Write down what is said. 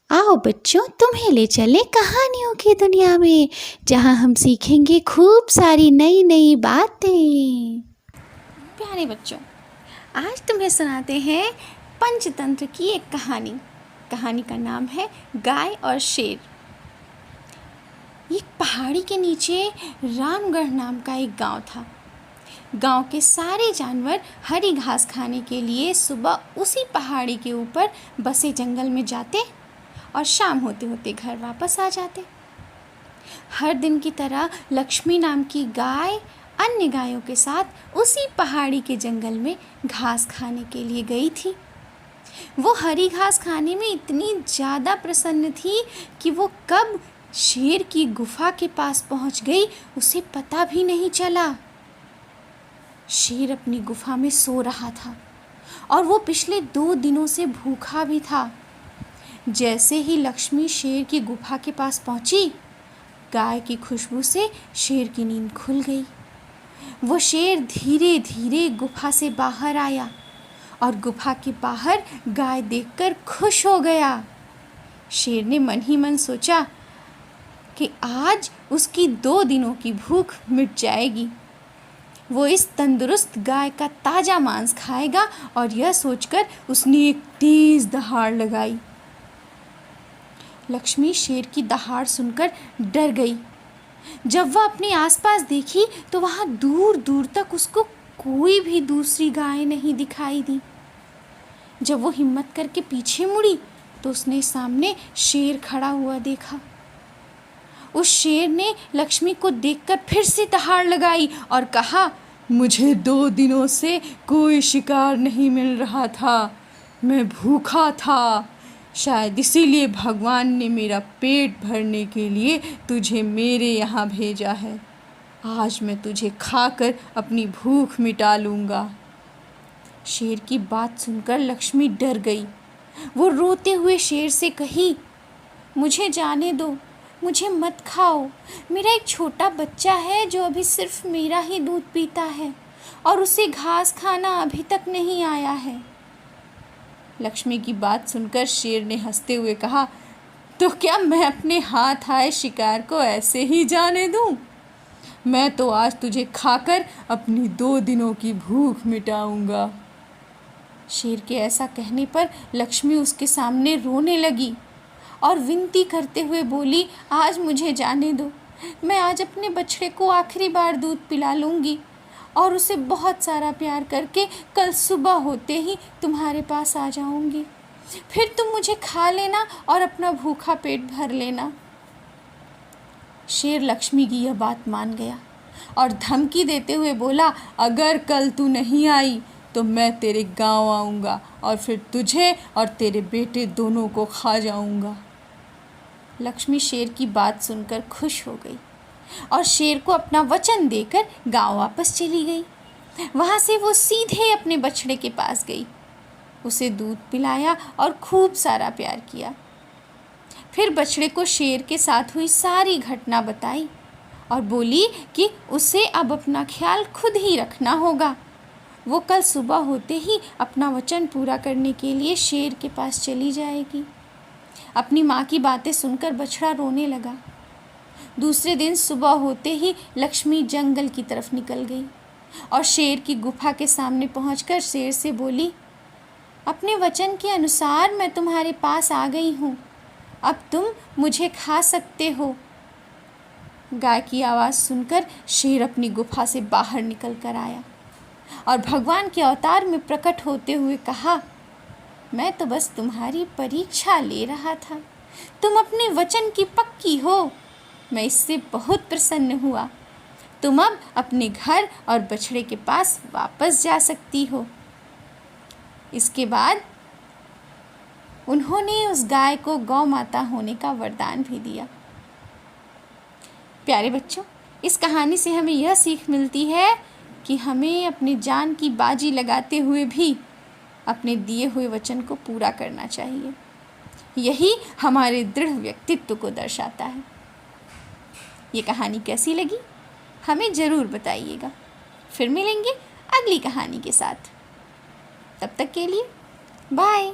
आओ बच्चों, तुम्हें ले चले कहानियों की दुनिया में, जहाँ हम सीखेंगे खूब सारी नई नई बातें। प्यारे बच्चों, आज तुम्हें सुनाते हैं पंचतंत्र की एक कहानी। कहानी का नाम है गाय और शेर। एक पहाड़ी के नीचे रामगढ़ नाम का एक गांव था। गांव के सारे जानवर हरी घास खाने के लिए सुबह उसी पहाड़ी के ऊपर बसे जंगल में जाते और शाम होते होते घर वापस आ जाते। हर दिन की तरह लक्ष्मी नाम की गाय अन्य गायों के साथ उसी पहाड़ी के जंगल में घास खाने के लिए गई थी। वो हरी घास खाने में इतनी ज़्यादा प्रसन्न थी कि वो कब शेर की गुफा के पास पहुंच गई उसे पता भी नहीं चला। शेर अपनी गुफा में सो रहा था और वो पिछले 2 दिनों से भूखा भी था। जैसे ही लक्ष्मी शेर की गुफा के पास पहुंची, गाय की खुशबू से शेर की नींद खुल गई। वो शेर धीरे धीरे गुफा से बाहर आया और गुफा के बाहर गाय देखकर खुश हो गया। शेर ने मन ही मन सोचा कि आज उसकी 2 दिनों की भूख मिट जाएगी। वो इस तंदुरुस्त गाय का ताज़ा मांस खाएगा और यह सोचकर उसने एक तेज़ दहाड़ लगाई। लक्ष्मी शेर की दहाड़ सुनकर डर गई। जब वह अपने आसपास देखी तो वहाँ दूर दूर तक उसको कोई भी दूसरी गाय नहीं दिखाई दी। जब वो हिम्मत करके पीछे मुड़ी तो उसने सामने शेर खड़ा हुआ देखा। उस शेर ने लक्ष्मी को देखकर फिर से दहाड़ लगाई और कहा, मुझे 2 दिनों से कोई शिकार नहीं मिल रहा था। मैं भूखा था। शायद इसीलिए भगवान ने मेरा पेट भरने के लिए तुझे मेरे यहाँ भेजा है। आज मैं तुझे खाकर अपनी भूख मिटा लूँगा। शेर की बात सुनकर लक्ष्मी डर गई। वो रोते हुए शेर से कही, मुझे जाने दो, मुझे मत खाओ। मेरा एक छोटा बच्चा है जो अभी सिर्फ मेरा ही दूध पीता है और उसे घास खाना अभी तक नहीं आया है। लक्ष्मी की बात सुनकर शेर ने हंसते हुए कहा, तो क्या मैं अपने हाथ आए शिकार को ऐसे ही जाने दूं? मैं तो आज तुझे खाकर अपनी 2 दिनों की भूख मिटाऊंगा। शेर के ऐसा कहने पर लक्ष्मी उसके सामने रोने लगी और विनती करते हुए बोली, आज मुझे जाने दो। मैं आज अपने बछड़े को आखिरी बार दूध पिला लूँगी और उसे बहुत सारा प्यार करके कल सुबह होते ही तुम्हारे पास आ जाऊंगी। फिर तुम मुझे खा लेना और अपना भूखा पेट भर लेना। शेर लक्ष्मी की यह बात मान गया और धमकी देते हुए बोला, अगर कल तू नहीं आई तो मैं तेरे गांव आऊँगा और फिर तुझे और तेरे बेटे दोनों को खा जाऊँगा। लक्ष्मी शेर की बात सुनकर खुश हो गई और शेर को अपना वचन देकर गांव वापस चली गई। वहाँ से वो सीधे अपने बछड़े के पास गई, उसे दूध पिलाया और खूब सारा प्यार किया। फिर बछड़े को शेर के साथ हुई सारी घटना बताई और बोली कि उसे अब अपना ख्याल खुद ही रखना होगा। वो कल सुबह होते ही अपना वचन पूरा करने के लिए शेर के पास चली जाएगी। अपनी माँ की बातें सुनकर बछड़ा रोने लगा। दूसरे दिन सुबह होते ही लक्ष्मी जंगल की तरफ निकल गई और शेर की गुफा के सामने पहुंचकर शेर से बोली, अपने वचन के अनुसार मैं तुम्हारे पास आ गई हूँ। अब तुम मुझे खा सकते हो। गाय की आवाज़ सुनकर शेर अपनी गुफा से बाहर निकल कर आया और भगवान के अवतार में प्रकट होते हुए कहा, मैं तो बस तुम्हारी परीक्षा ले रहा था। तुम अपने वचन की पक्की हो। मैं इससे बहुत प्रसन्न हुआ। तुम अब अपने घर और बछड़े के पास वापस जा सकती हो। इसके बाद उन्होंने उस गाय को गौ माता होने का वरदान भी दिया। प्यारे बच्चों, इस कहानी से हमें यह सीख मिलती है कि हमें अपनी जान की बाजी लगाते हुए भी अपने दिए हुए वचन को पूरा करना चाहिए। यही हमारे दृढ़ व्यक्तित्व को दर्शाता है। ये कहानी कैसी लगी हमें ज़रूर बताइएगा। फिर मिलेंगे अगली कहानी के साथ। तब तक के लिए बाय।